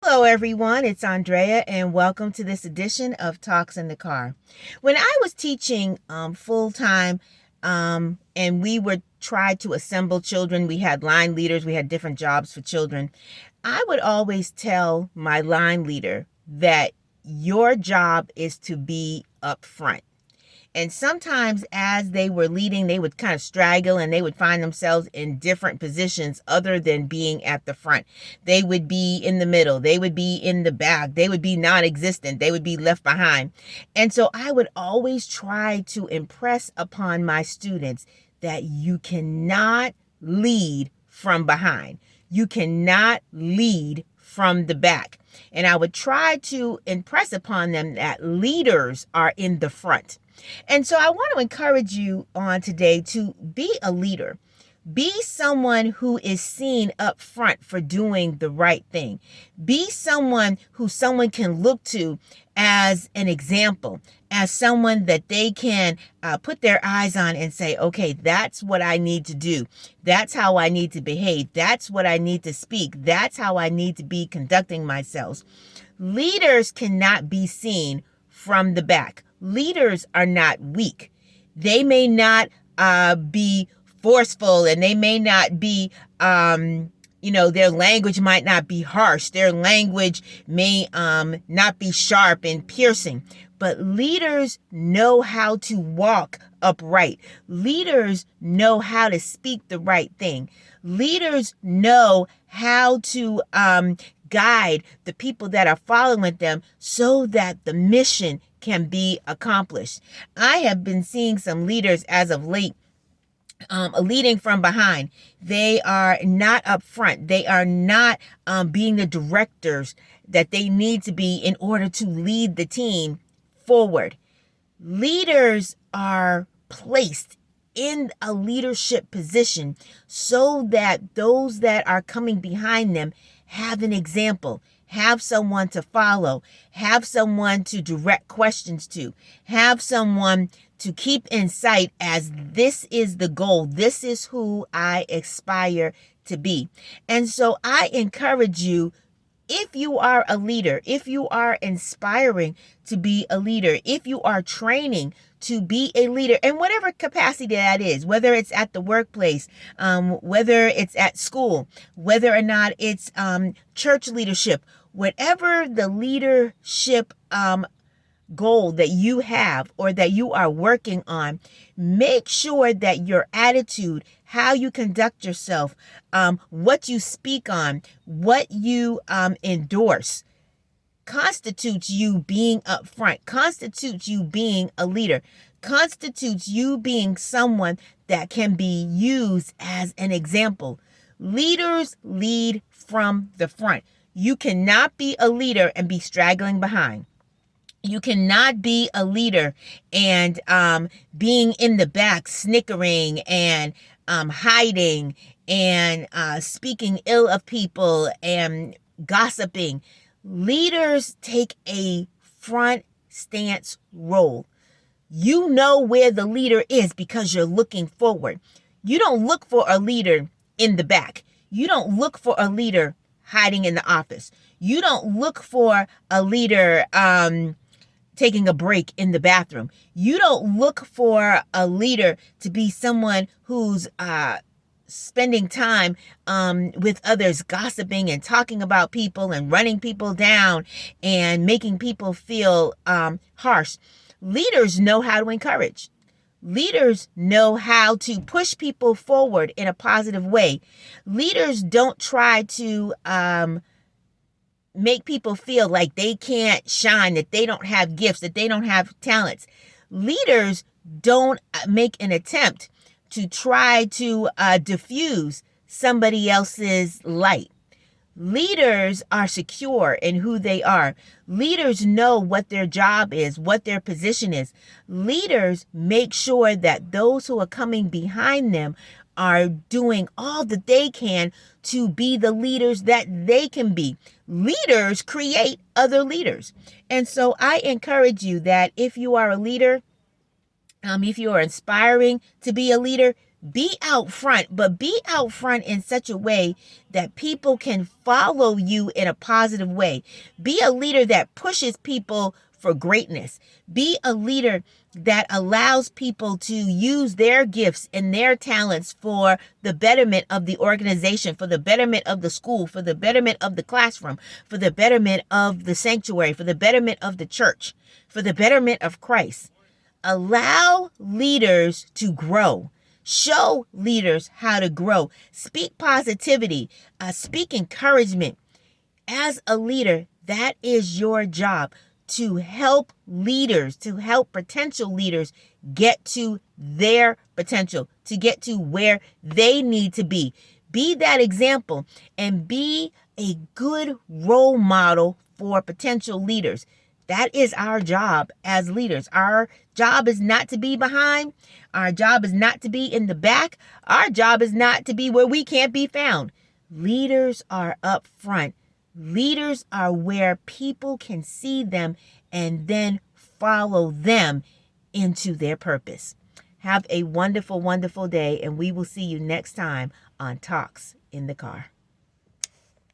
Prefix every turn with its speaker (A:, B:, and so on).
A: Hello, everyone. It's Andrea, and welcome to this edition of Talks in the Car. When I was teaching full time, and we were tried to assemble children, we had line leaders, we had different jobs for children. I would always tell my line leader that your job is to be up front. And sometimes as they were leading, they would kind of straggle and they would find themselves in different positions other than being at the front. They would be in the middle. They would be in the back. They would be non-existent. They would be left behind. And so I would always try to impress upon my students that you cannot lead from behind. You cannot lead from the back. And I would try to impress upon them that leaders are in the front. And so I want to encourage you on today to be a leader. Be someone who is seen up front for doing the right thing. Be someone who someone can look to as an example, as someone that they can put their eyes on and say, okay, that's what I need to do. That's how I need to behave. That's what I need to speak. That's how I need to be conducting myself. Leaders cannot be seen from the back. Leaders are not weak. They may not be forceful, and they may not be, their language might not be harsh. Their language may not be sharp and piercing. But leaders know how to walk upright. Leaders know how to speak the right thing. Leaders know how to guide the people that are following them so that the mission can be accomplished. I have been seeing some leaders as of late leading from behind. They are not up front. They are not being the directors that they need to be in order to lead the team forward. Leaders are placed in a leadership position so that those that are coming behind them have an example, have someone to follow, have someone to direct questions to, have someone to keep in sight as this is the goal. This is who I aspire to be. And so I encourage you, if you are a leader, if you are inspiring to be a leader, if you are training to be a leader in whatever capacity that is, whether it's at the workplace, whether it's at school, whether or not it's church leadership, whatever the leadership goal that you have or that you are working on, make sure that your attitude, how you conduct yourself, what you speak on, what you endorse, constitutes you being up front, constitutes you being a leader, constitutes you being someone that can be used as an example. Leaders lead from the front. You cannot be a leader and be straggling behind. You cannot be a leader and being in the back, snickering and hiding and speaking ill of people and gossiping. Leaders take a front stance role. You know where the leader is because you're looking forward. You don't look for a leader in the back. You don't look for a leader hiding in the office. You don't look for a leader taking a break in the bathroom. You don't look for a leader to be someone who's spending time with others, gossiping and talking about people and running people down and making people feel harsh. Leaders know how to encourage. Leaders know how to push people forward in a positive way. Leaders don't try to make people feel like they can't shine, that they don't have gifts, that they don't have talents. Leaders don't make an attempt to try to diffuse somebody else's light. Leaders are secure in who they are. Leaders know what their job is, what their position is. Leaders make sure that those who are coming behind them are doing all that they can to be the leaders that they can be. Leaders create other leaders. And so I encourage you that if you are a leader, if you are inspiring to be a leader, Be out front, but be out front in such a way that people can follow you in a positive way. Be a leader that pushes people for greatness. Be a leader that allows people to use their gifts and their talents for the betterment of the organization, for the betterment of the school, for the betterment of the classroom, for the betterment of the sanctuary, for the betterment of the church, for the betterment of Christ. Allow leaders to grow. Show leaders how to grow. Speak positivity. Speak encouragement. As a leader, that is your job, to help leaders, to help potential leaders get to their potential, to get to where they need to be. Be that example and be a good role model for potential leaders. That is our job as leaders. Our job is not to be behind. Our job is not to be in the back. Our job is not to be where we can't be found. Leaders are up front. Leaders are where people can see them and then follow them into their purpose. Have a wonderful, wonderful day, and we will see you next time on Talks in the Car.